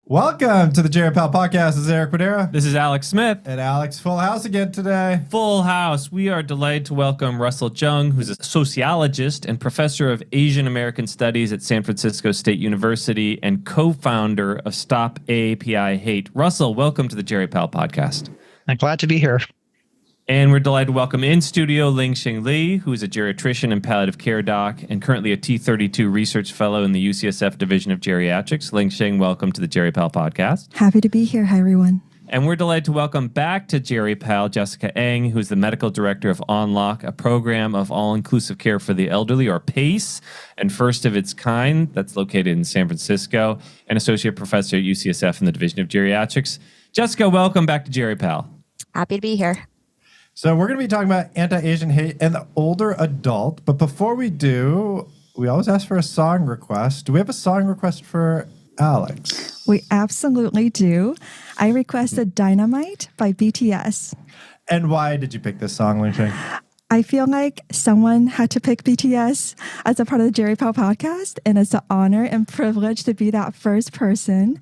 Welcome to the Jerry Pal Podcast. This is Eric Padera. This is Alex Smith. And Alex, full house again today. Full house. We are delighted to welcome Russell Jeung, who's a sociologist and professor of Asian American Studies at San Francisco State University and co-founder of Stop AAPI-Hate. Russell, welcome to the Jerry Pal Podcast. I'm glad to be here. And we're delighted to welcome in studio Lingsheng Li, who is a geriatrician and palliative care doc and currently a T32 research fellow in the UCSF Division of Geriatrics. Lingsheng, welcome to the Jerry Pal Podcast. Happy to be here. Hi, everyone. And we're delighted to welcome back to Jerry Pal Jessica Eng, who is the medical director of On Lok, a program of all-inclusive care for the elderly, or PACE, and first of its kind that's located in San Francisco, and associate professor at UCSF in the Division of Geriatrics. Jessica, welcome back to Jerry Pal. Happy to be here. So we're going to be talking about anti-Asian hate and the older adult. But before we do, we always ask for a song request. Do we have a song request for Alex? We absolutely do. I requested Dynamite by BTS. And why did you pick this song, Lingsheng? I feel like someone had to pick BTS as a part of the Jerry Pal podcast, and it's an honor and privilege to be that first person.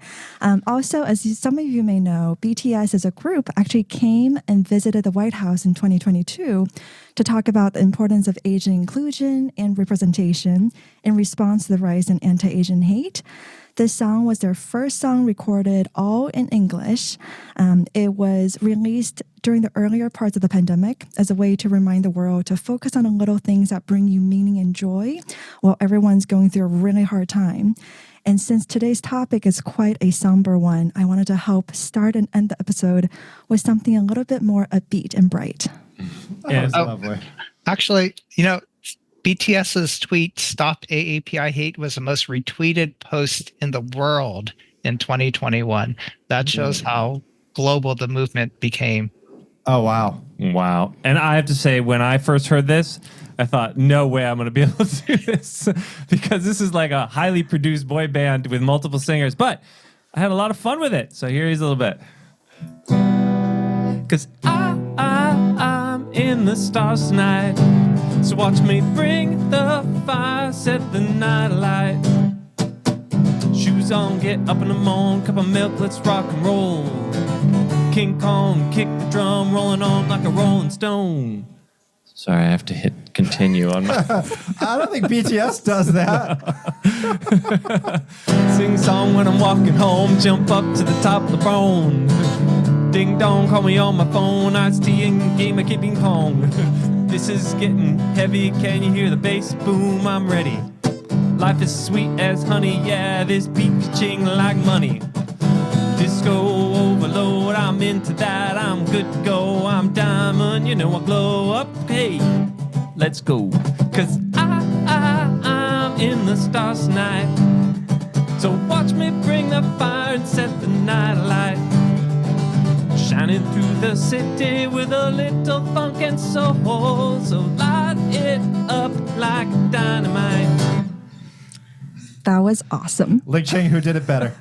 Also, as some of you may know, BTS as a group actually came and visited the White House in 2022 to talk about the importance of Asian inclusion and representation in response to the rise in anti-Asian hate. This song was their first song recorded all in English. It was released during the earlier parts of the pandemic as a way to remind the world to focus on the little things that bring you meaning and joy while everyone's going through a really hard time. And since today's topic is quite a somber one, I wanted to help start and end the episode with something a little bit more upbeat and bright. That was lovely. Actually, BTS's tweet, Stop AAPI-Hate, was the most retweeted post in the world in 2021. That shows how global the movement became. Oh, wow. Wow. And I have to say, when I first heard this, I thought, no way I'm going to be able to do this because this is like a highly produced boy band with multiple singers. But I had a lot of fun with it. So here's a little bit. Because I'm in the stars tonight. So watch me bring the fire, set the night alight. Shoes on, get up in the morning, cup of milk, let's rock and roll. King Kong, kick the drum, rolling on like a rolling stone. Sorry, I have to hit continue on my... I don't think BTS does that. Sing song when I'm walking home, jump up to the top of the phone. Ding dong, call me on my phone, iced tea and game of keeping pong. This is getting heavy, can you hear the bass boom? I'm ready. Life is sweet as honey, yeah, this beat ka-ching like money. Disco overload, I'm into that, I'm good to go. I'm diamond, I glow up, hey, let's go. Cause I'm in the stars tonight. So watch me bring the fire and set the night alight. Shining through the city with a little funk and soul. So light it up like dynamite. That was awesome. Lingsheng, who did it better?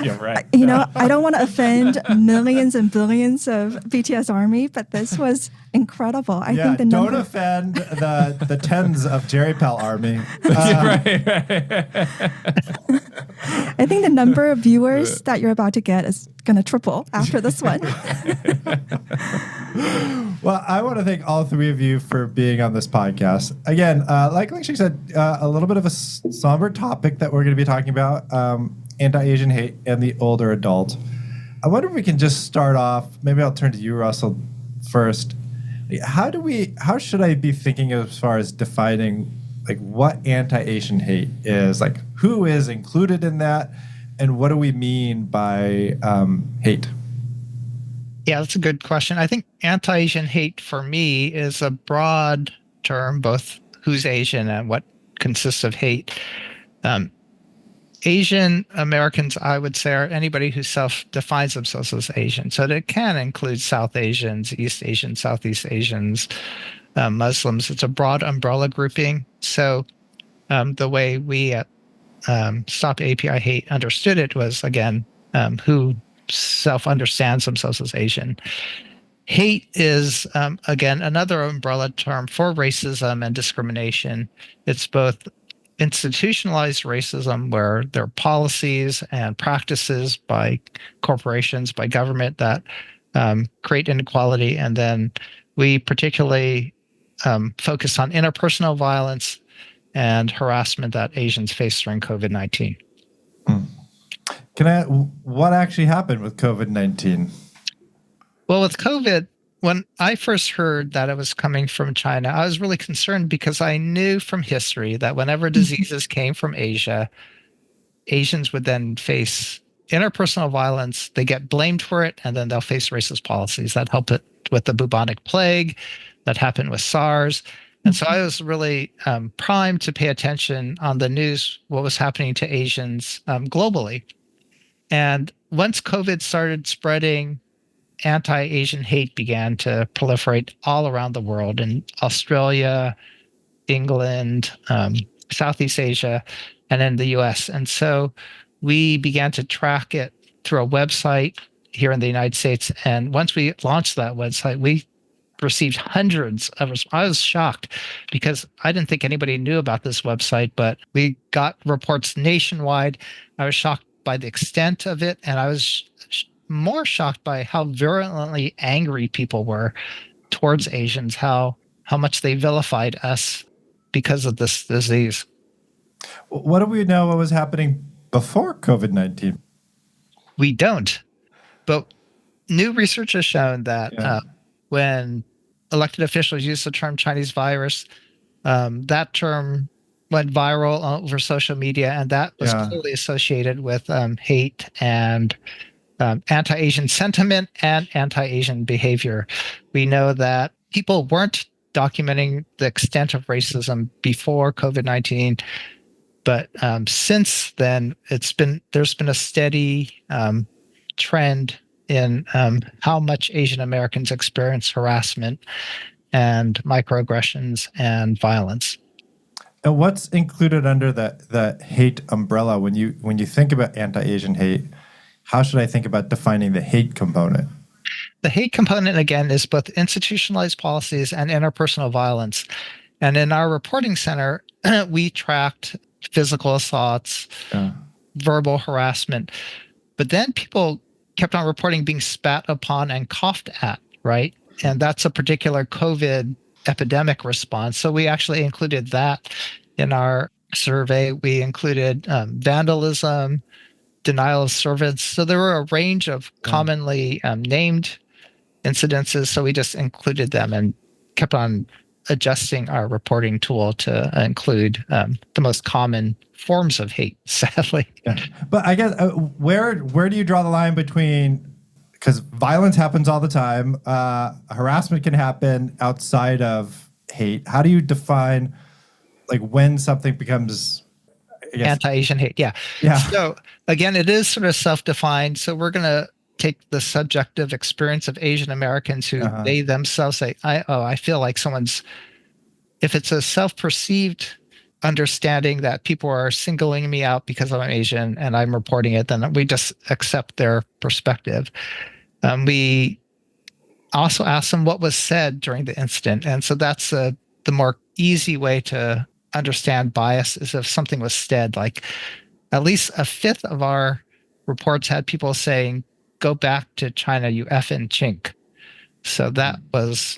You're right. I don't want to offend millions and billions of BTS Army, but this was incredible. I think the don't offend the tens of Jerry Pal Army. Right. I think the number of viewers that you're about to get is going to triple after this one. Well, I want to thank all three of you for being on this podcast. Again, like Lingsheng said, a little bit of a somber topic that we're going to be talking about, anti-Asian hate and the older adult. I wonder if we can just start off, maybe I'll turn to you, Russell, first. How should I be thinking as far as defining what anti-Asian hate is? Who is included in that? And what do we mean by hate? Yeah, that's a good question. I think anti-Asian hate for me is a broad term, both who's Asian and what consists of hate. Asian Americans, I would say, are anybody who self-defines themselves as Asian. So it can include South Asians, East Asians, Southeast Asians, Muslims. It's a broad umbrella grouping. So the way we at Stop AAPI-Hate understood it was, again, who self-understands themselves as Asian. Hate is, again, another umbrella term for racism and discrimination. It's both institutionalized racism, where there are policies and practices by corporations, by government that create inequality. And then we particularly focus on interpersonal violence and harassment that Asians face during COVID-19. What actually happened with COVID-19? Well, with COVID, when I first heard that it was coming from China, I was really concerned because I knew from history that whenever diseases came from Asia, Asians would then face interpersonal violence. They get blamed for it, and then they'll face racist policies. That helped it with the bubonic plague. That happened with SARS. And so I was really primed to pay attention on the news, what was happening to Asians globally. And once COVID started spreading, anti-Asian hate began to proliferate all around the world, in Australia, England, Southeast Asia, and in the US. And so we began to track it through a website here in the United States. And once we launched that website, we received hundreds of I was shocked because I didn't think anybody knew about this website, but we got reports nationwide. I was shocked by the extent of it, and I was more shocked by how virulently angry people were towards Asians, how much they vilified us because of this disease. What do we know what was happening before COVID-19? We don't. But new research has shown that when elected officials use the term Chinese virus, that term went viral over social media, and that was clearly associated with hate and anti-Asian sentiment and anti-Asian behavior. We know that people weren't documenting the extent of racism before COVID-19, but since then, there's been a steady trend in how much Asian Americans experience harassment and microaggressions and violence. And what's included under the hate umbrella when you think about anti-Asian hate? How should I think about defining the hate component? The hate component, again, is both institutionalized policies and interpersonal violence. And in our reporting center, we tracked physical assaults, verbal harassment, but then people kept on reporting being spat upon and coughed at, right? And that's a particular COVID epidemic response. So we actually included that in our survey. We included vandalism, denial of service. So there were a range of commonly named incidences. So we just included them and kept on adjusting our reporting tool to include the most common forms of hate, sadly. Yeah. But I guess where do you draw the line between, because violence happens all the time, harassment can happen outside of hate. How do you define like when something becomes anti-Asian hate? Yeah. So again, it is sort of self-defined. So we're going to take the subjective experience of Asian Americans who they themselves say, I feel like if it's a self-perceived understanding that people are singling me out because I'm Asian and I'm reporting it, then we just accept their perspective. We also ask them what was said during the incident. And so that's the more easy way to understand bias is if something was said, like at least a fifth of our reports had people saying, "Go back to China, you effing chink." So that was,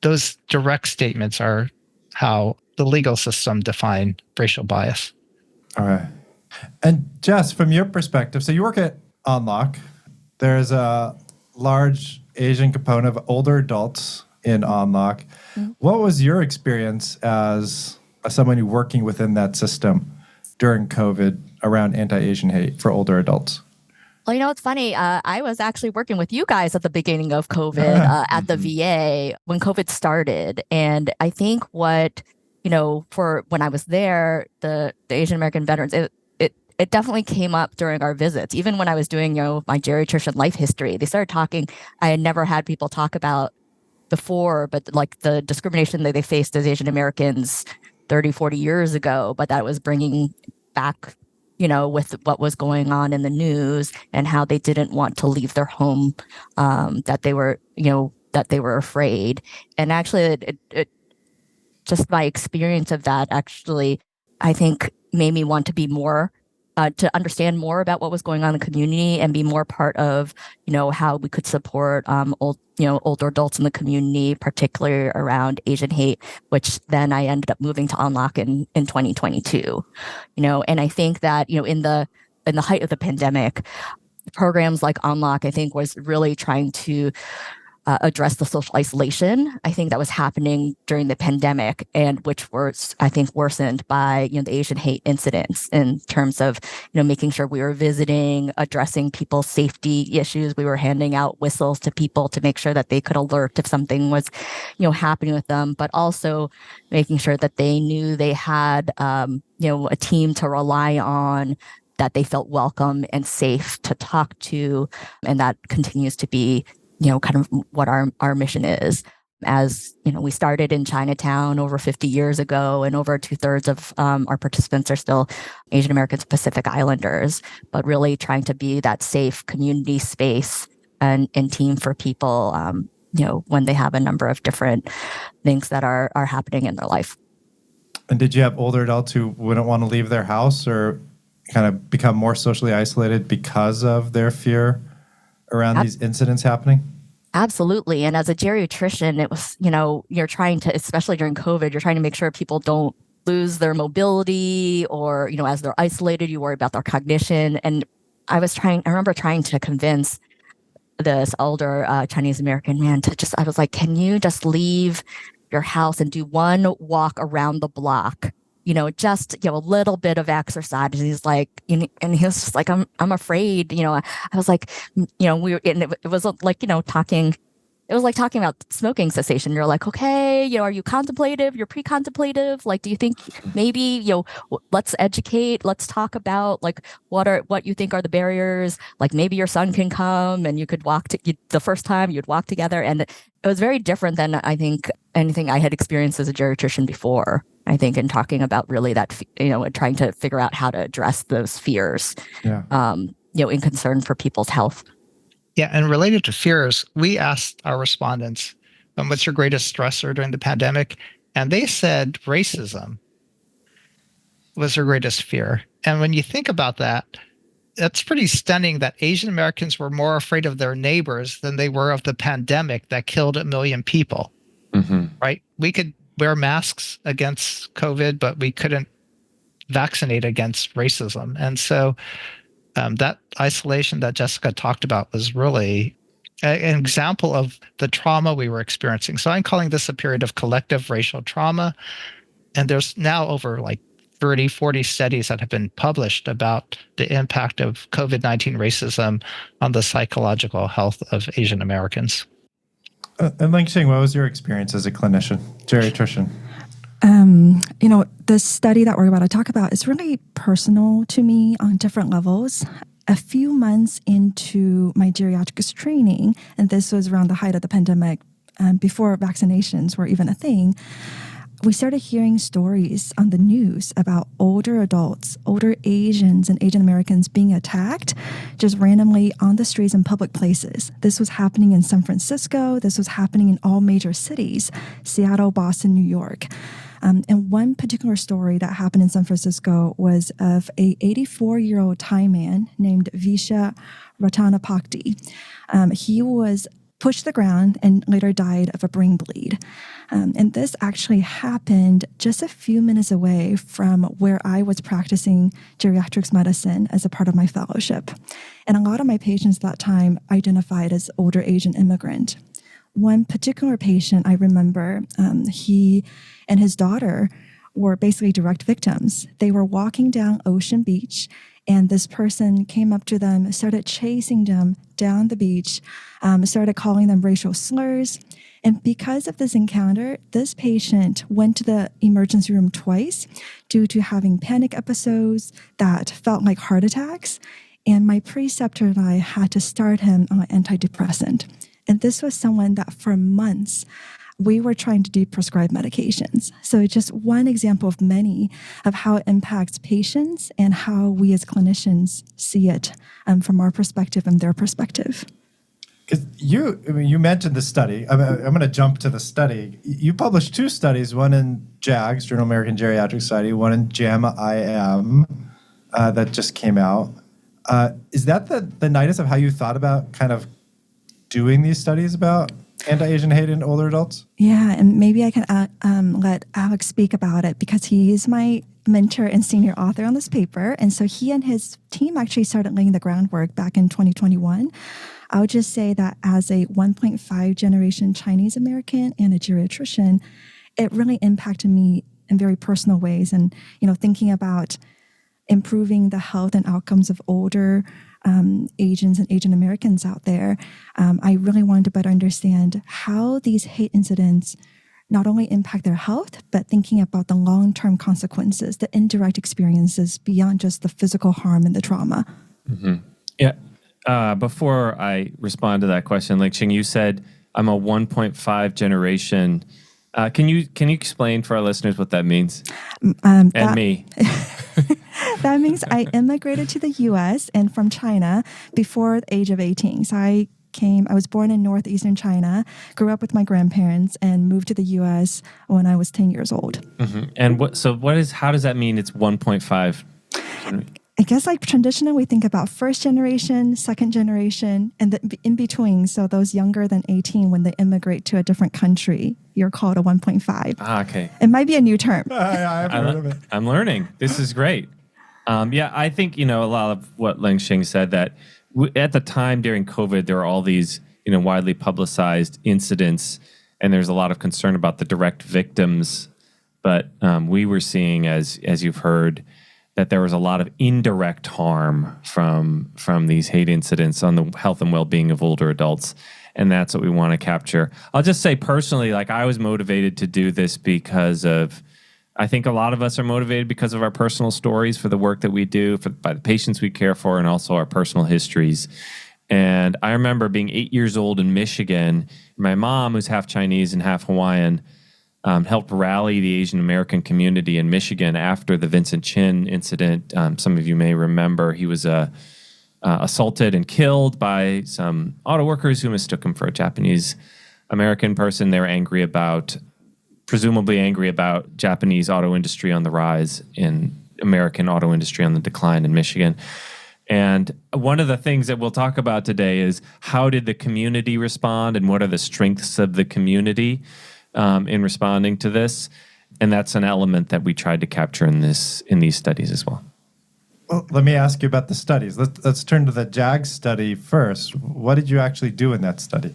those direct statements are how the legal system defined racial bias. All right. And Jess, from your perspective, so you work at On Lok. There's a large Asian component of older adults in On Lok. Mm-hmm. What was your experience as someone working within that system during COVID around anti-Asian hate for older adults? Well, it's funny. I was actually working with you guys at the beginning of COVID at the VA when COVID started. And I think for when I was there, the Asian American veterans, it definitely came up during our visits. Even when I was doing, my geriatrician life history, they started talking. I had never had people talk about before, but like the discrimination that they faced as Asian Americans 30, 40 years ago, but that was bringing back, with what was going on in the news and how they didn't want to leave their home, that they were afraid. And actually, it just my experience of that actually I think made me want to be more, to understand more about what was going on in the community and be more part of, how we could support older adults in the community, particularly around Asian hate, which then I ended up moving to On Lok in 2022. And I think that, in the height of the pandemic, programs like On Lok, I think, was really trying to address the social isolation, I think, that was happening during the pandemic, and which was, I think, worsened by, the Asian hate incidents in terms of, making sure we were visiting, addressing people's safety issues. We were handing out whistles to people to make sure that they could alert if something was, happening with them, but also making sure that they knew they had, a team to rely on, that they felt welcome and safe to talk to. And that continues to be, kind of what our mission is. As we started in Chinatown over 50 years ago, and over 2/3 of our participants are still Asian Americans, Pacific Islanders, but really trying to be that safe community space and team for people, when they have a number of different things that are happening in their life. And did you have older adults who wouldn't want to leave their house or kind of become more socially isolated because of their fear around these incidents happening? Absolutely. And as a geriatrician, it was, you're trying to, especially during COVID, you're trying to make sure people don't lose their mobility, or, as they're isolated, you worry about their cognition. And I remember trying to convince this older Chinese American man I was like, can you just leave your house and do one walk around the block? Just, a little bit of exercise. And he's like, and he was just like, I'm afraid, I was like, it was like, it was like talking about smoking cessation. You're like, okay, are you contemplative? You're pre-contemplative. Like, do you think maybe, let's educate, let's talk about like, what you think are the barriers? Like maybe your son can come and you could the first time you'd walk together. And it was very different than I think anything I had experienced as a geriatrician before. I think in talking about really that, trying to figure out how to address those fears, in concern for people's health. Yeah, and related to fears, we asked our respondents, what's your greatest stressor during the pandemic? And they said racism was their greatest fear. And when you think about that, that's pretty stunning that Asian Americans were more afraid of their neighbors than they were of the pandemic that killed 1 million people, right? We could wear masks against COVID, but we couldn't vaccinate against racism. And so that isolation that Jessica talked about was really an example of the trauma we were experiencing. So I'm calling this a period of collective racial trauma. And there's now over like 30, 40 studies that have been published about the impact of COVID-19 racism on the psychological health of Asian Americans. And Lingsheng, what was your experience as a clinician, geriatrician? The study that we're about to talk about is really personal to me on different levels. A few months into my geriatrics training, and this was around the height of the pandemic, before vaccinations were even a thing, we started hearing stories on the news about older adults, older Asians and Asian Americans being attacked just randomly on the streets and public places. This was happening in San Francisco. This was happening in all major cities, Seattle, Boston, New York. And one particular story that happened in San Francisco was of a 84-year-old Thai man named Visha Ratanapakdi. He was pushed to the ground and later died of a brain bleed. And this actually happened just a few minutes away from where I was practicing geriatrics medicine as a part of my fellowship. And a lot of my patients at that time identified as older Asian immigrant. One particular patient I remember, he and his daughter were basically direct victims. They were walking down Ocean Beach, and this person came up to them, started chasing them down the beach, started calling them racial slurs. And because of this encounter, this patient went to the emergency room twice due to having panic episodes that felt like heart attacks. And my preceptor and I had to start him on an antidepressant. And this was someone that for months, we were trying to de-prescribe medications. So it's just one example of many of how it impacts patients and how we as clinicians see it from our perspective and their perspective. 'Cause you mentioned the study. I'm going to jump to the study. You published 2 studies, one in JAGS, Journal of American Geriatric Society, one in JAMA IM that just came out. Is that the nidus of how you thought about kind of doing these studies about anti-Asian hate in older adults? Yeah, and maybe I can let Alex speak about it because he is my mentor and senior author on this paper. And so he and his team actually started laying the groundwork back in 2021. I would just say that as a 1.5 generation Chinese American and a geriatrician, it really impacted me in very personal ways. And, thinking about improving the health and outcomes of older Asians and Asian Americans out there, I really wanted to better understand how these hate incidents not only impact their health, but thinking about the long-term consequences, the indirect experiences beyond just the physical harm and the trauma. Mm-hmm. Yeah. Before I respond to that question, Lingsheng, you said I'm a 1.5 generation. Can you explain for our listeners what that means? Me. That means I immigrated to the U.S. and from China before the age of 18. So I was born in northeastern China, grew up with my grandparents, and moved to the U.S. when I was 10 years old. Mm-hmm. And how does that mean it's 1.5? I guess traditionally we think about first generation, second generation, and the in between. So those younger than 18, when they immigrate to a different country, you're called a 1.5. Ah, okay. It might be a new term. I've heard of it. I'm learning. This is great. I think, a lot of what Lingsheng said that at the time during COVID, there were all these, widely publicized incidents, and there's a lot of concern about the direct victims. But we were seeing, as you've heard, that there was a lot of indirect harm from these hate incidents on the health and well-being of older adults. And that's what we want to capture. I'll just say personally, I was motivated to do this because I think a lot of us are motivated because of our personal stories for the work that we do, by the patients we care for, and also our personal histories. And I remember being 8 years old in Michigan. My mom, who's half Chinese and half Hawaiian, helped rally the Asian American community in Michigan after the Vincent Chin incident. Some of you may remember he was assaulted and killed by some auto workers who mistook him for a Japanese American person. They were presumably angry about Japanese auto industry on the rise and American auto industry on the decline in Michigan. And one of the things that we'll talk about today is how did the community respond and what are the strengths of the community in responding to this? And that's an element that we tried to capture in these studies as well. Well, let me ask you about the studies. Let's turn to the JAGS study first. What did you actually do in that study?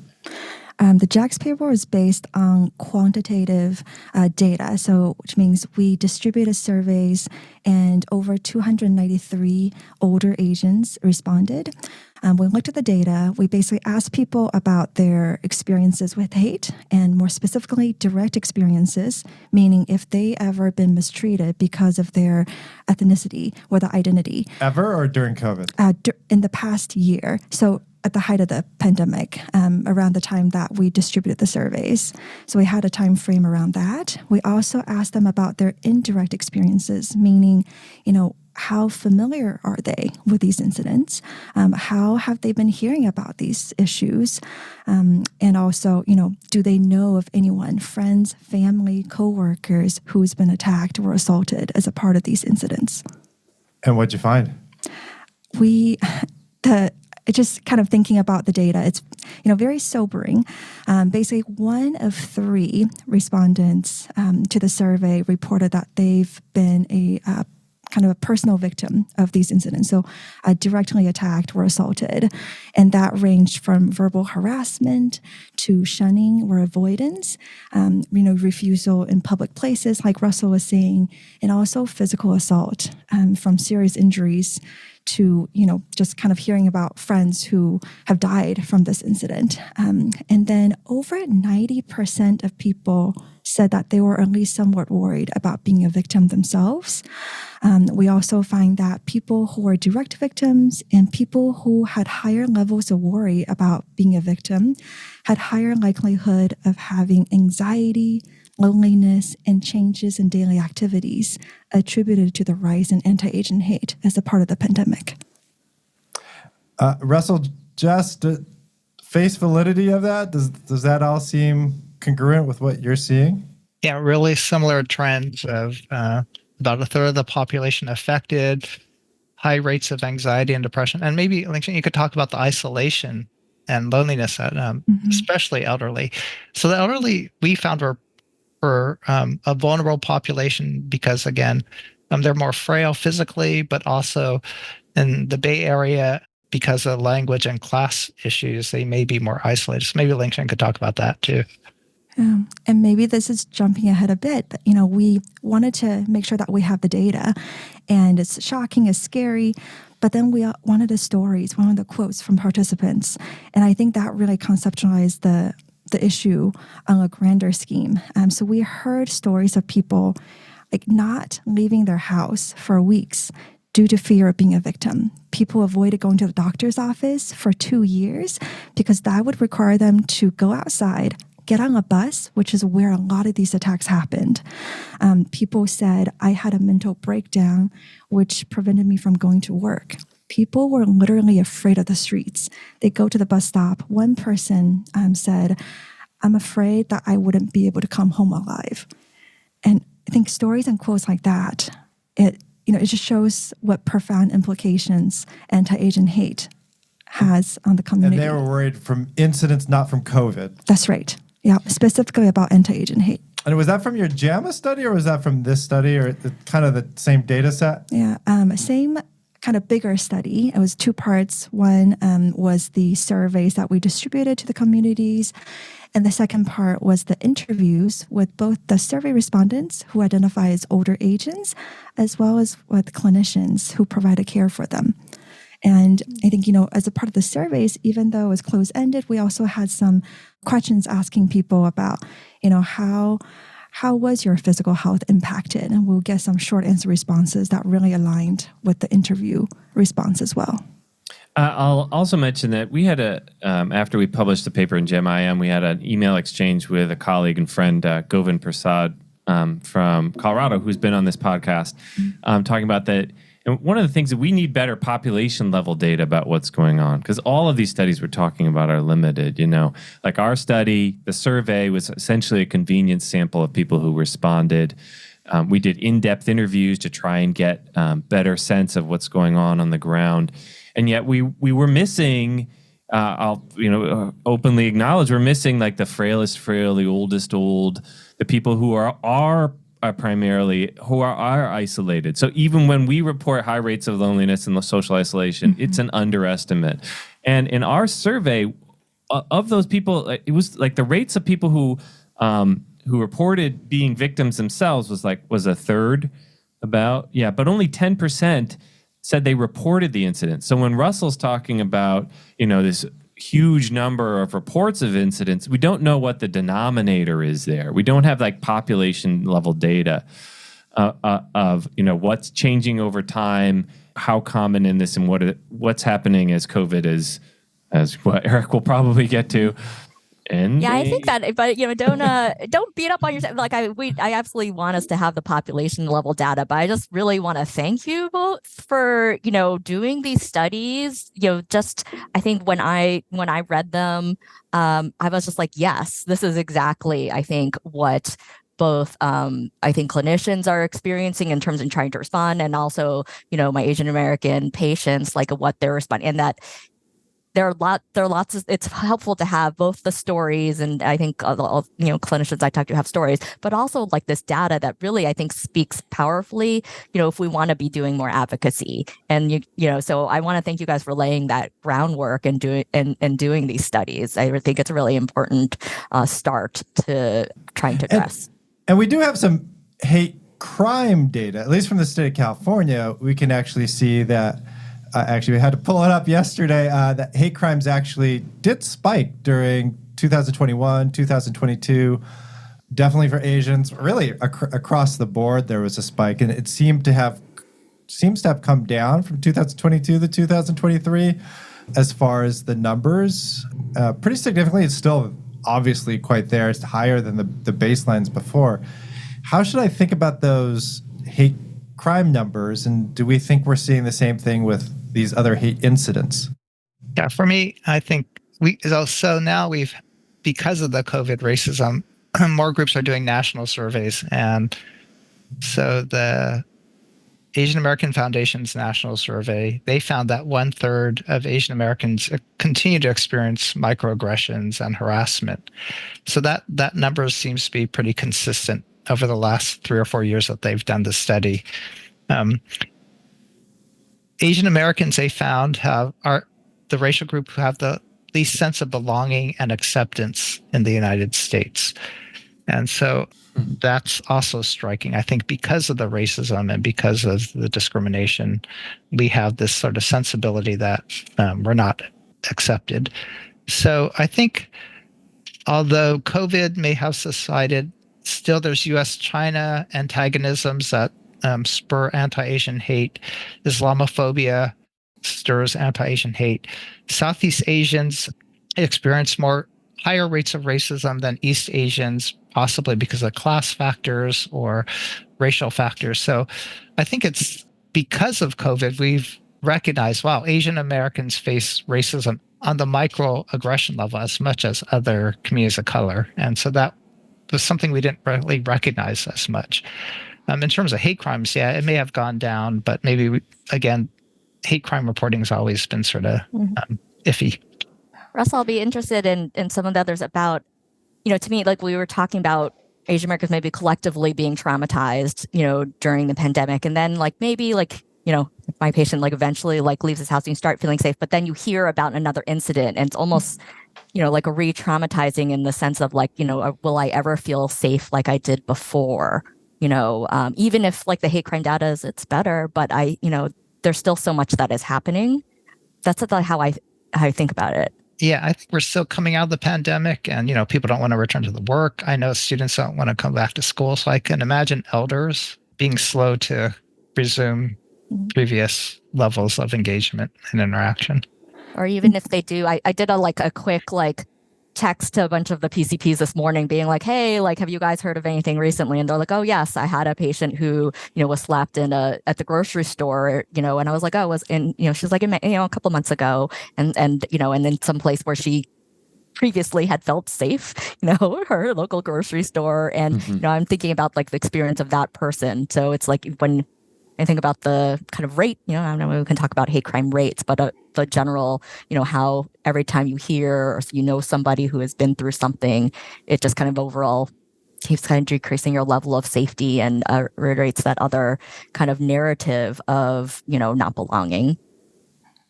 The JAGS paper is based on quantitative data, which means we distributed surveys and over 293 older Asians responded. We looked at the data. We basically asked people about their experiences with hate and more specifically direct experiences, meaning if they ever been mistreated because of their ethnicity or their identity. Ever or during COVID? In the past year. So at the height of the pandemic, around the time that we distributed the surveys. So we had a time frame around that. We also asked them about their indirect experiences, meaning, how familiar are they with these incidents? How have they been hearing about these issues? And also, do they know of anyone, friends, family, coworkers who's been attacked or assaulted as a part of these incidents? And what'd you find? Just kind of thinking about the data, it's very sobering. Basically, 1 of 3 respondents to the survey reported that they've been a kind of a personal victim of these incidents, so directly attacked or assaulted, and that ranged from verbal harassment to shunning or avoidance, refusal in public places, like Russell was saying, and also physical assault, from serious injuries to, just kind of hearing about friends who have died from this incident. And then over 90% of people said that they were at least somewhat worried about being a victim themselves. We also find that people who were direct victims and people who had higher levels of worry about being a victim had higher likelihood of having anxiety, loneliness, and changes in daily activities attributed to the rise in anti-Asian hate as a part of the pandemic. Russell, just face validity of that? Does that all seem congruent with what you're seeing? Yeah, really similar trends of about a third of the population affected, high rates of anxiety and depression. And maybe, Lingsheng, you could talk about the isolation and loneliness, especially elderly. So the elderly, we found, were a vulnerable population because, again, they're more frail physically, but also in the Bay Area, because of language and class issues, they may be more isolated. So maybe Lingsheng could talk about that too. And maybe this is jumping ahead a bit, but we wanted to make sure that we have the data, and it's shocking, it's scary, but then we wanted the stories, wanted the quotes from participants, and I think that really conceptualized the issue on a grander scheme. So we heard stories of people like not leaving their house for weeks due to fear of being a victim. People avoided going to the doctor's office for 2 years because that would require them to go outside, get on a bus, which is where a lot of these attacks happened. People said, I had a mental breakdown, which prevented me from going to work. People were literally afraid of the streets. They go to the bus stop. One person said, I'm afraid that I wouldn't be able to come home alive. And I think stories and quotes like that, it just shows what profound implications anti-Asian hate has on the community. And they were worried from incidents, not from COVID. That's right. Yeah, specifically about anti-Asian hate. And was that from your JAMA study, or was that from this study, or kind of the same data set? Yeah, same kind of bigger study. It was 2 parts. One was the surveys that we distributed to the communities. And the second part was the interviews with both the survey respondents who identify as older Asians, as well as with clinicians who provided care for them. And I think, as a part of the surveys, even though it was closed-ended, we also had some questions asking people about, how was your physical health impacted? And we'll get some short answer responses that really aligned with the interview response as well. I'll also mention that we had after we published the paper in GEM-IM, we had an email exchange with a colleague and friend, Govind Prasad from Colorado, who's been on this podcast, talking about that. And one of the things that we need better population level data about what's going on, because all of these studies we're talking about are limited, like our study, the survey was essentially a convenience sample of people who responded. We did in-depth interviews to try and get better sense of what's going on the ground. And yet we were missing, I'll openly acknowledge, we're missing like the frailest frail, the oldest old, the people who are primarily who are isolated. So even when we report high rates of loneliness and social isolation, it's an underestimate. And in our survey of those people, it was like the rates of people who reported being victims themselves was a third but only 10% said they reported the incident. So when Russell's talking about, this huge number of reports of incidents, we don't know what the denominator is there. We don't have like population level data of what's changing over time, how common in this, and what's happening as COVID is, as what Eric will probably get to. And I think that, but don't beat up on yourself. Like I absolutely want us to have the population level data, but I just really want to thank you both for doing these studies. I think when I read them, I was just like, yes, this is exactly I think what both I think clinicians are experiencing in terms of trying to respond, and also my Asian American patients, like what they're responding, and that. There are lots of, it's helpful to have both the stories, and I think clinicians I talk to have stories, but also like this data that really I think speaks powerfully, if we want to be doing more advocacy. And so I want to thank you guys for laying that groundwork and doing these studies. I think it's a really important start to trying to address. And we do have some hate crime data, at least from the state of California. We can actually see that. Actually, we had to pull it up yesterday, that hate crimes actually did spike during 2021, 2022. Definitely for Asians, really across the board, there was a spike. And it seems to have come down from 2022 to 2023 as far as the numbers. Pretty significantly, it's still obviously quite there. It's higher than the baselines before. How should I think about those hate crime numbers? And do we think we're seeing the same thing with these other hate incidents? Yeah, for me, I think So now because of the COVID racism, more groups are doing national surveys. And so the Asian American Foundation's national survey, they found that 1/3 of Asian Americans continue to experience microaggressions and harassment. So that number seems to be pretty consistent over the last 3 or 4 years that they've done the study. Asian Americans, they found, are the racial group who have the least sense of belonging and acceptance in the United States. And so that's also striking. I think because of the racism and because of the discrimination, we have this sort of sensibility that we're not accepted. So I think although COVID may have subsided, still there's U.S.-China antagonisms that spur anti-Asian hate. Islamophobia stirs anti-Asian hate. Southeast Asians experience higher rates of racism than East Asians, possibly because of class factors or racial factors. So I think it's because of COVID, we've recognized, wow, Asian Americans face racism on the microaggression level as much as other communities of color. And so that was something we didn't really recognize as much. In terms of hate crimes, yeah, it may have gone down, but maybe, again, hate crime reporting has always been sort of iffy. Russell, I'll be interested in some of the others about, to me, like we were talking about Asian Americans maybe collectively being traumatized, during the pandemic. And then maybe if my patient eventually leaves his house and you start feeling safe, but then you hear about another incident and it's almost, like a re-traumatizing in the sense of will I ever feel safe like I did before? Even if the hate crime data it's better, but there's still so much that is happening. That's how I think about it. Yeah, I think we're still coming out of the pandemic and, people don't want to return to the work. I know students don't want to come back to school. So I can imagine elders being slow to resume previous levels of engagement and interaction. Or even if they do, I did a quick text to a bunch of the PCPs this morning being hey, have you guys heard of anything recently? And they're like, oh yes, I had a patient who, was slapped at the grocery store, and I was like, oh, was in, she's like, a couple months ago. And then someplace where she previously had felt safe, her local grocery store. And, I'm thinking about the experience of that person. So it's when I think about the kind of rate, I don't know, we can talk about hate crime rates, but the general, how every time you hear or somebody who has been through something, it just kind of overall keeps kind of decreasing your level of safety and reiterates that other kind of narrative of, not belonging.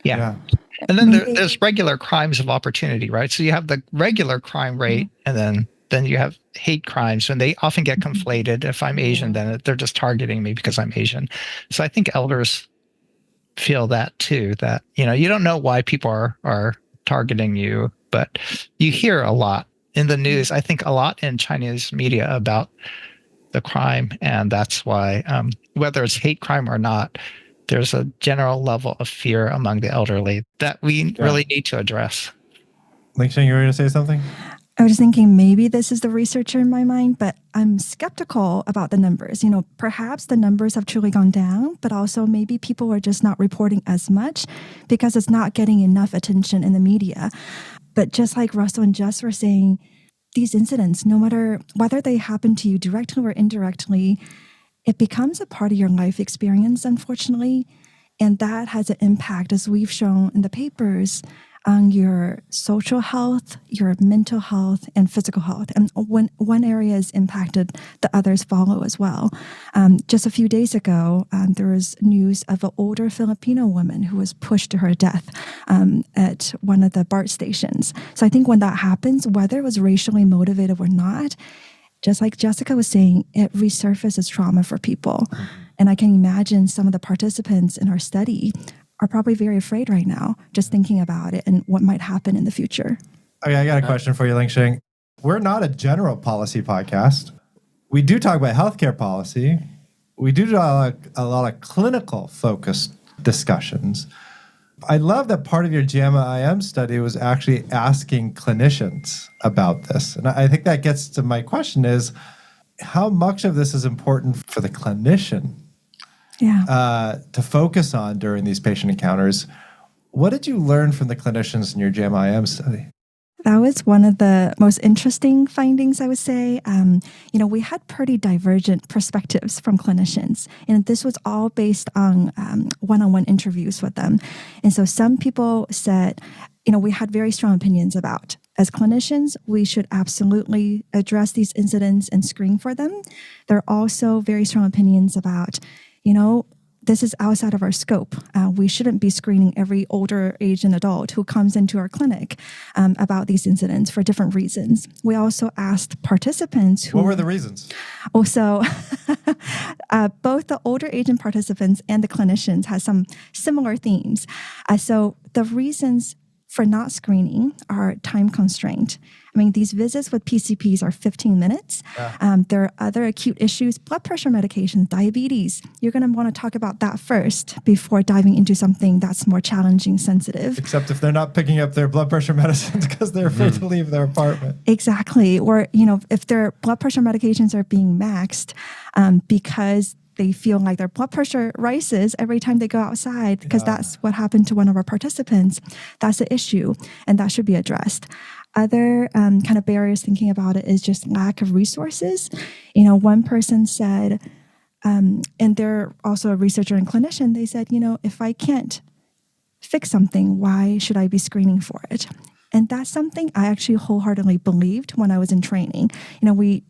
Yeah. And then there's regular crimes of opportunity, right? So you have the regular crime rate and then you have hate crimes, and they often get conflated. If I'm Asian, then they're just targeting me because I'm Asian. So I think elders feel that too, that, you don't know why people are targeting you, but you hear a lot in the news, I think a lot in Chinese media about the crime. And that's why, whether it's hate crime or not, there's a general level of fear among the elderly that we really need to address. Lingsheng, you were going to say something? I was thinking maybe this is the researcher in my mind, but I'm skeptical about the numbers. Perhaps the numbers have truly gone down, but also maybe people are just not reporting as much because it's not getting enough attention in the media. But just like Russell and Jess were saying, these incidents, no matter whether they happen to you directly or indirectly, it becomes a part of your life experience, unfortunately. And that has an impact, as we've shown in the papers, on your social health, your mental health, and physical health. And when one area is impacted, the others follow as well. Just a few days ago, there was news of an older Filipino woman who was pushed to her death at one of the BART stations. So I think when that happens, whether it was racially motivated or not, just like Jessica was saying, it resurfaces trauma for people. And I can imagine some of the participants in our study are probably very afraid right now, just thinking about it and what might happen in the future. Okay, I got a question for you, Lingsheng. We're not a general policy podcast. We do talk about healthcare policy. We do a lot of clinical focused discussions. I love that part of your JAMA IM study was actually asking clinicians about this. And I think that gets to my question is, how much of this is important for the clinician to focus on during these patient encounters? What did you learn from the clinicians in your JAMA IM study? That was one of the most interesting findings, I would say. We had pretty divergent perspectives from clinicians, and this was all based on one-on-one interviews with them. And so some people said, we had very strong opinions about, as clinicians, we should absolutely address these incidents and screen for them. There are also very strong opinions about, this is outside of our scope. We shouldn't be screening every older Asian adult who comes into our clinic about these incidents for different reasons. We also asked participants who... What were the reasons? Also, both the older Asian participants and the clinicians had some similar themes. So the reasons for not screening are time constraint. I mean, these visits with PCPs are 15 minutes. Yeah. There are other acute issues, blood pressure medications, diabetes. You're going to want to talk about that first before diving into something that's more challenging, sensitive. Except if they're not picking up their blood pressure medicines because they're afraid to leave their apartment. Exactly. Or, if their blood pressure medications are being maxed because they feel like their blood pressure rises every time they go outside, because that's what happened to one of our participants. That's an issue, and that should be addressed. Other kind of barriers thinking about it is just lack of resources. One person said, and they're also a researcher and clinician, they said, if I can't fix something, why should I be screening for it? And that's something I actually wholeheartedly believed when I was in training. We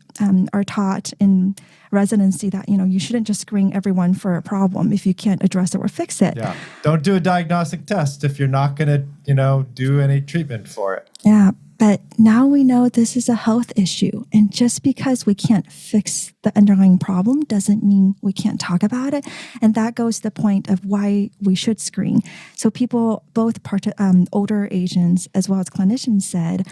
are taught in residency that, you shouldn't just screen everyone for a problem if you can't address it or fix it. Yeah. Don't do a diagnostic test if you're not going to, do any treatment for it. Yeah. But now we know this is a health issue. And just because we can't fix the underlying problem doesn't mean we can't talk about it. And that goes to the point of why we should screen. So people, both older Asians as well as clinicians said,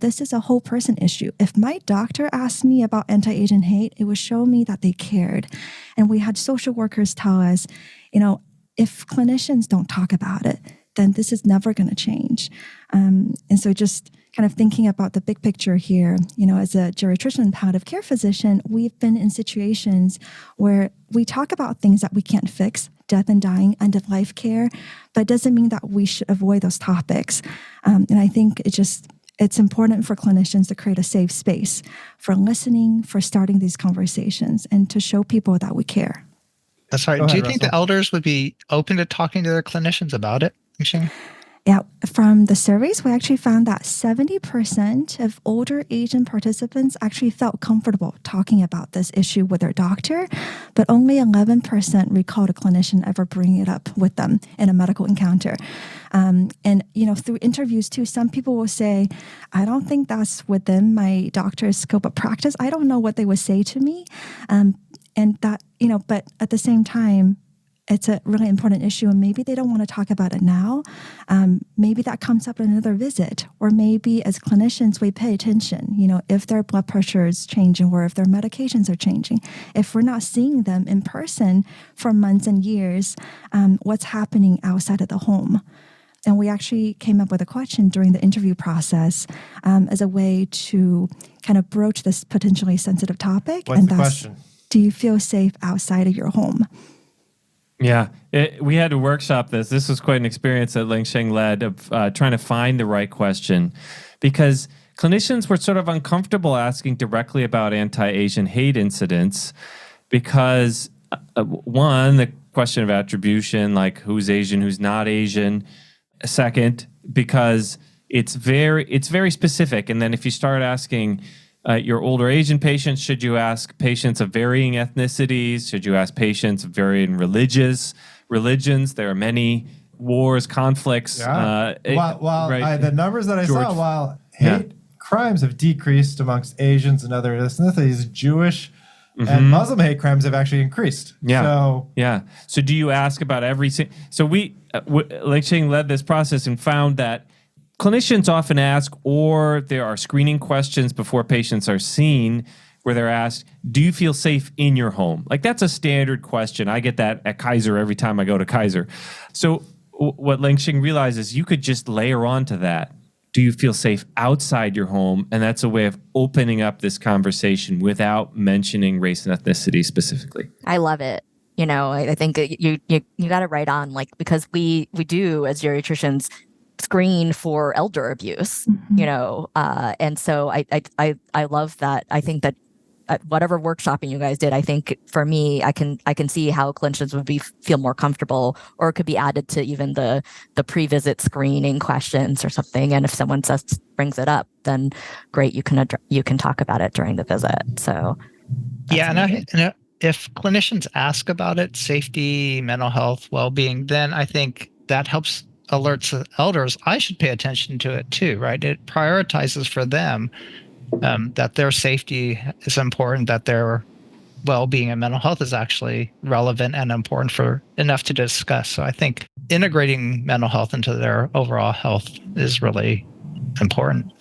this is a whole person issue. If my doctor asked me about anti-Asian hate, it would show me that they cared. And we had social workers tell us, if clinicians don't talk about it, then this is never going to change. And so just kind of thinking about the big picture here, as a geriatrician and palliative care physician, we've been in situations where we talk about things that we can't fix, death and dying, end-of-life care, but it doesn't mean that we should avoid those topics. And I think it's important for clinicians to create a safe space for listening, for starting these conversations, and to show people that we care. That's right. Do you think the elders would be open to talking to their clinicians about it? Yeah, from the surveys, we actually found that 70% of older Asian participants actually felt comfortable talking about this issue with their doctor, but only 11% recalled a clinician ever bringing it up with them in a medical encounter. And, through interviews too, some people will say, I don't think that's within my doctor's scope of practice. I don't know what they would say to me. And that, but at the same time, it's a really important issue, and maybe they don't want to talk about it now. Maybe that comes up in another visit, or maybe as clinicians, we pay attention, if their blood pressure is changing or if their medications are changing. If we're not seeing them in person for months and years, what's happening outside of the home? And we actually came up with a question during the interview process as a way to kind of broach this potentially sensitive topic. What's the question? Do you feel safe outside of your home? Yeah, we had to workshop this. This was quite an experience that Lingsheng led of trying to find the right question, because clinicians were sort of uncomfortable asking directly about anti-Asian hate incidents because, one, the question of attribution, like who's Asian, who's not Asian. Second, because it's very specific. And then if you start asking your older Asian patients, should you ask patients of varying ethnicities? Should you ask patients of varying religions? There are many wars, conflicts. Yeah. Right. The numbers that I saw, while hate crimes have decreased amongst Asians and other ethnicities, Jewish and Muslim hate crimes have actually increased. So do you ask about every? So Lingsheng led this process and found that clinicians often ask, or there are screening questions before patients are seen where they're asked, do you feel safe in your home? Like, that's a standard question. I get that at Kaiser every time I go to Kaiser. So what Lingsheng realized is you could just layer onto that. Do you feel safe outside your home? And that's a way of opening up this conversation without mentioning race and ethnicity specifically. I love it. I think you got it right on, because we do as geriatricians screen for elder abuse, and so I love that. I think that whatever workshopping you guys did, I think for me, I can see how clinicians would feel more comfortable, or it could be added to even the pre-visit screening questions or something. And if someone brings it up, then great, you can talk about it during the visit. So yeah, and if clinicians ask about it, safety, mental health, well-being, then I think that helps alerts the elders. I should pay attention to it too, right? It prioritizes for them that their safety is important, that their well-being and mental health is actually relevant and important for enough to discuss. So I think integrating mental health into their overall health is really important.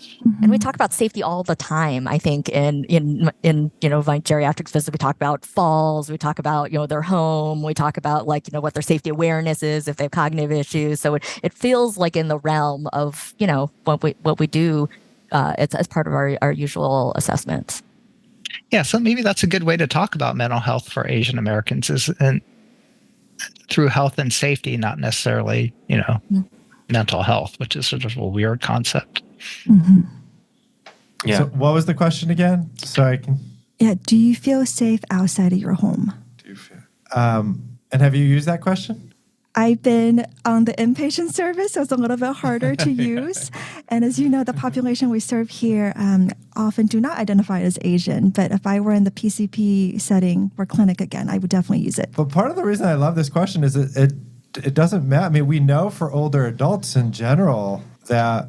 And we talk about safety all the time. I think in my geriatrics visit, we talk about falls, we talk about their home, we talk about what their safety awareness is if they have cognitive issues. So it feels like in the realm of what we do. It's as part of our usual assessments. Yeah, so maybe that's a good way to talk about mental health for Asian Americans is through health and safety, not necessarily mental health, which is sort of a weird concept. Mm-hmm. Yeah. So what was the question again? So I can. Yeah. Do you feel safe outside of your home? And have you used that question? I've been on the inpatient service, so it's a little bit harder to use. And as you know, the population we serve here often do not identify as Asian. But if I were in the PCP setting or clinic again, I would definitely use it. But part of the reason I love this question is it doesn't matter. I mean, we know for older adults in general that,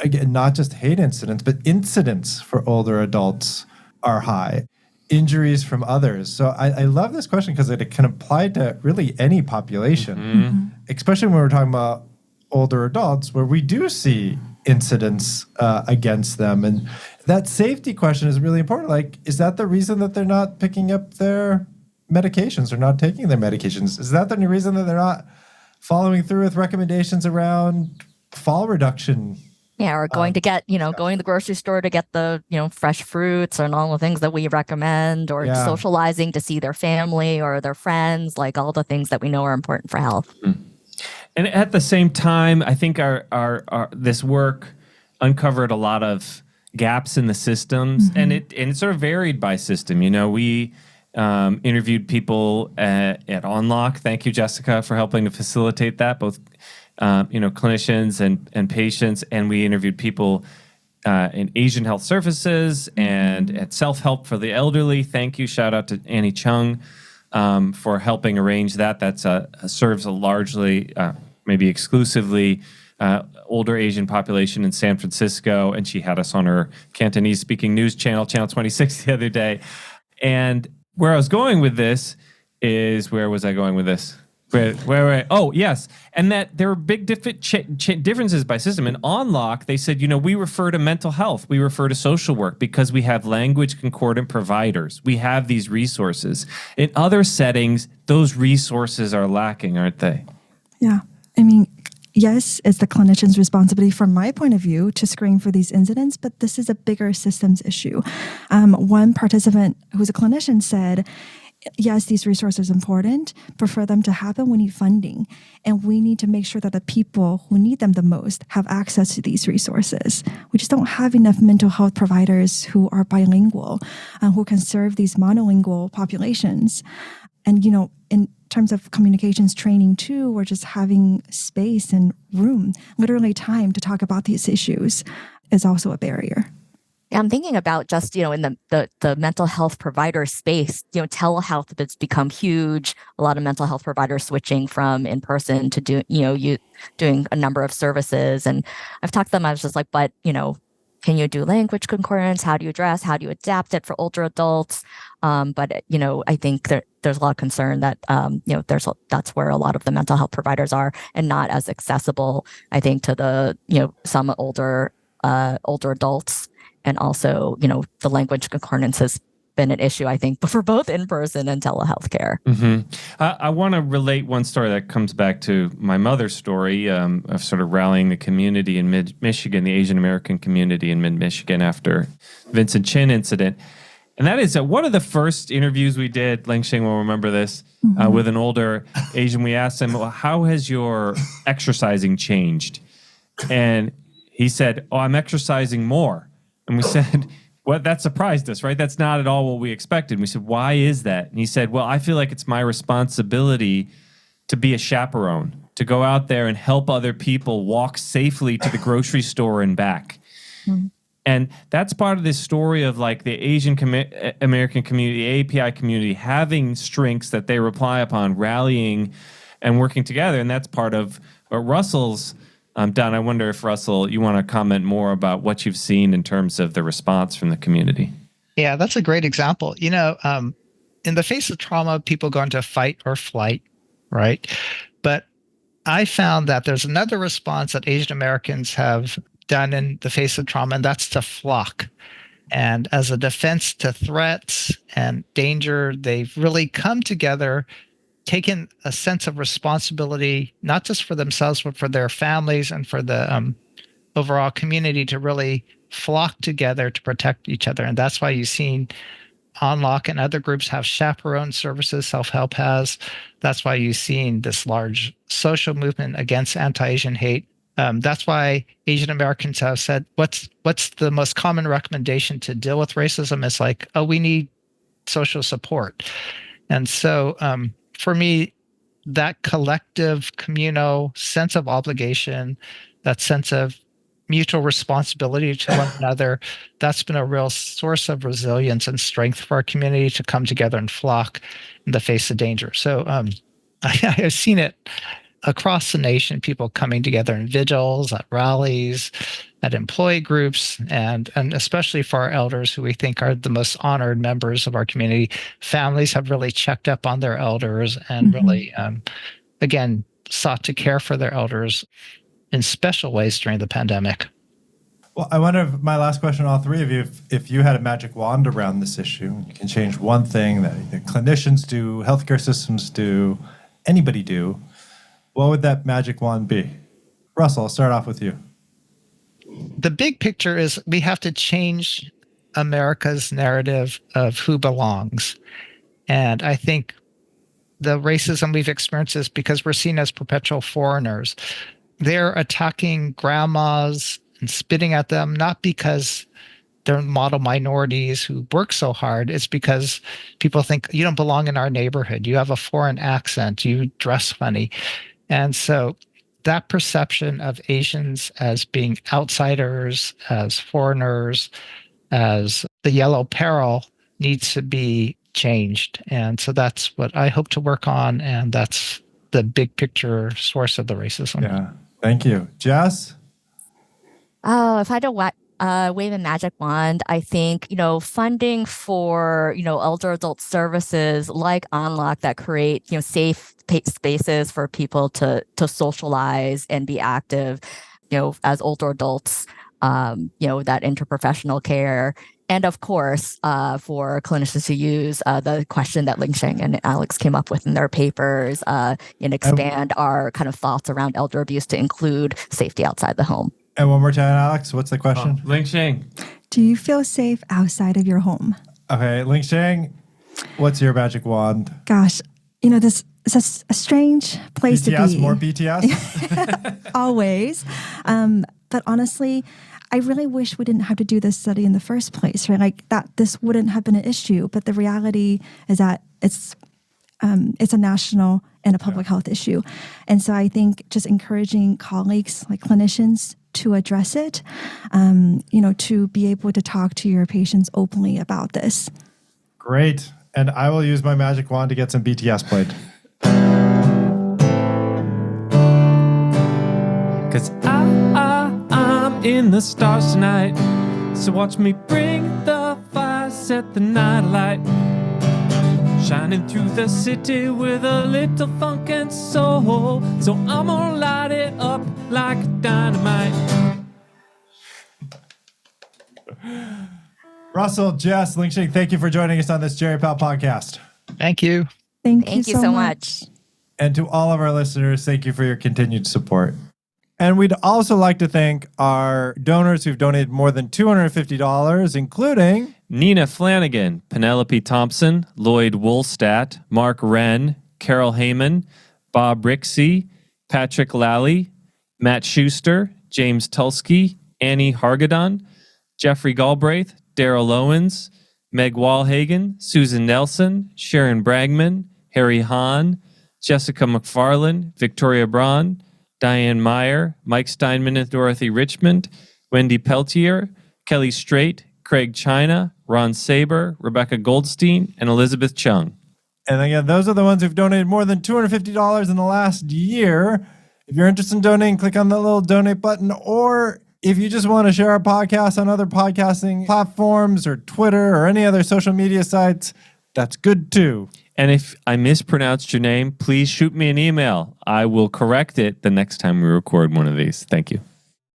again, not just hate incidents, but incidents for older adults are high. Injuries from others. So I love this question because it can apply to really any population, especially when we're talking about older adults where we do see incidents against them. And that safety question is really important. Like, is that the reason that they're not picking up their medications or not taking their medications? Is that the reason that they're not following through with recommendations around fall reduction? Yeah, or going to get, going to the grocery store to get the, fresh fruits and all the things that we recommend, or socializing to see their family or their friends, like all the things that we know are important for health. And at the same time, I think our this work uncovered a lot of gaps in the systems, and it sort of varied by system. We interviewed people at On Lok. Thank you, Jessica, for helping to facilitate that, both clinicians and patients, and we interviewed people in Asian Health Services and at Self-Help for the Elderly. Thank you. Shout out to Annie Chung for helping arrange that. That serves a largely, maybe exclusively, older Asian population in San Francisco, and she had us on her Cantonese-speaking news channel, Channel 26, the other day. And where I was going with this is, where was I going with this? Wait. Oh, yes. And that there are big differences by system. In On Lok, they said, we refer to mental health. We refer to social work because we have language concordant providers. We have these resources. In other settings, those resources are lacking, aren't they? Yeah. I mean, yes, it's the clinician's responsibility from my point of view to screen for these incidents, but this is a bigger systems issue. One participant who's a clinician said, yes, these resources are important, but for them to happen, we need funding. And we need to make sure that the people who need them the most have access to these resources. We just don't have enough mental health providers who are bilingual, who can serve these monolingual populations. And, in terms of communications training too, we're just having space and room, literally time to talk about these issues is also a barrier. I'm thinking about just, in the mental health provider space, telehealth has become huge. A lot of mental health providers switching from in-person to doing a number of services. And I've talked to them, I was just like, but, can you do language concordance? How do you adapt it for older adults? But I think there's a lot of concern that, that's where a lot of the mental health providers are, and not as accessible, I think, to the, some older adults. And also, the language concordance has been an issue, I think, for both in-person and telehealth care. I want to relate one story that comes back to my mother's story of sort of rallying the community in mid-Michigan, the Asian American community in mid-Michigan after Vincent Chin incident. And that is one of the first interviews we did, Lingsheng will remember this, with an older Asian. We asked him, well, how has your exercising changed? And he said, "Oh, I'm exercising more." And we said, "Well, that surprised us, right? That's not at all what we expected." And we said, "Why is that?" And he said, "Well, I feel like it's my responsibility to be a chaperone, to go out there and help other people walk safely to the grocery store and back." Mm-hmm. And that's part of this story of like the Asian American community, AAPI community, having strengths that they rely upon, rallying and working together. And that's part of what Russell's done. I wonder if, Russell, you want to comment more about what you've seen in terms of the response from the community. Yeah, that's a great example. You know, in the face of trauma, people go into fight or flight, right? But I found that there's another response that Asian Americans have done in the face of trauma, and that's to flock. And as a defense to threats and danger, they've really come together, taken a sense of responsibility, not just for themselves, but for their families and for the overall community, to really flock together to protect each other. And that's why you've seen On Lok and other groups have chaperone services, self-help has. That's why you've seen this large social movement against anti-Asian hate. That's why Asian Americans have said, what's the most common recommendation to deal with racism? It's like, oh, we need social support. And so for me, that collective communal sense of obligation, that sense of mutual responsibility to one another, that's been a real source of resilience and strength for our community to come together and flock in the face of danger. So I've seen it across the nation, people coming together in vigils, at rallies, at employee groups, and especially for our elders, who we think are the most honored members of our community. Families have really checked up on their elders and really, again, sought to care for their elders in special ways during the pandemic. Well, I wonder if my last question to all three of you, if you had a magic wand around this issue, you can change one thing that clinicians do, healthcare systems do, anybody do, what would that magic wand be? Russell, I'll start off with you. The big picture is we have to change America's narrative of who belongs. And I think the racism we've experienced is because we're seen as perpetual foreigners. They're attacking grandmas and spitting at them, not because they're model minorities who work so hard. It's because people think you don't belong in our neighborhood. You have a foreign accent. You dress funny. And so that perception of Asians as being outsiders, as foreigners, as the yellow peril needs to be changed. And so that's what I hope to work on. And that's the big picture source of the racism. Yeah. Thank you. Jess? Oh, if I had to wave a magic wand, I think, funding for, elder adult services like On Lok that create, safe spaces for people to socialize and be active, as older adults, that interprofessional care. And of course, for clinicians to use the question that Lingsheng and Alex came up with in their papers and expand our kind of thoughts around elder abuse to include safety outside the home. And one more time, Alex, what's the question? Lingsheng. Do you feel safe outside of your home? Okay, Lingsheng, what's your magic wand? Gosh, this is a strange place to be. More BTS? Always. But honestly, I really wish we didn't have to do this study in the first place, right? Like that, this wouldn't have been an issue. But the reality is that it's a national and a public health issue. And so I think just encouraging colleagues, like clinicians, to address it, to be able to talk to your patients openly about this. Great. And I will use my magic wand to get some BTS played. Cause I'm in the stars tonight. So watch me bring the fire, set the night alight. Shining through the city with a little funk and soul. So I'm gonna light it up like dynamite. Russell, Jess, Lingsheng, thank you for joining us on this Jerry Pal podcast. Thank you. Thank you so much. And to all of our listeners, thank you for your continued support. And we'd also like to thank our donors who've donated more than $250, including Nina Flanagan, Penelope Thompson, Lloyd Woolstat, Mark Wren, Carol Heyman, Bob Rixey, Patrick Lally, Matt Schuster, James Tulsky, Annie Hargadon, Jeffrey Galbraith, Daryl Owens, Meg Walhagen, Susan Nelson, Sharon Bragman, Harry Hahn, Jessica McFarland, Victoria Braun, Diane Meyer, Mike Steinman and Dorothy Richmond, Wendy Peltier, Kelly Strait, Craig China, Ron Saber, Rebecca Goldstein, and Elizabeth Chung. And again, those are the ones who've donated more than $250 in the last year. If you're interested in donating, click on the little donate button. Or if you just want to share our podcast on other podcasting platforms or Twitter or any other social media sites, that's good too. And if I mispronounced your name, please shoot me an email. I will correct it the next time we record one of these. Thank you.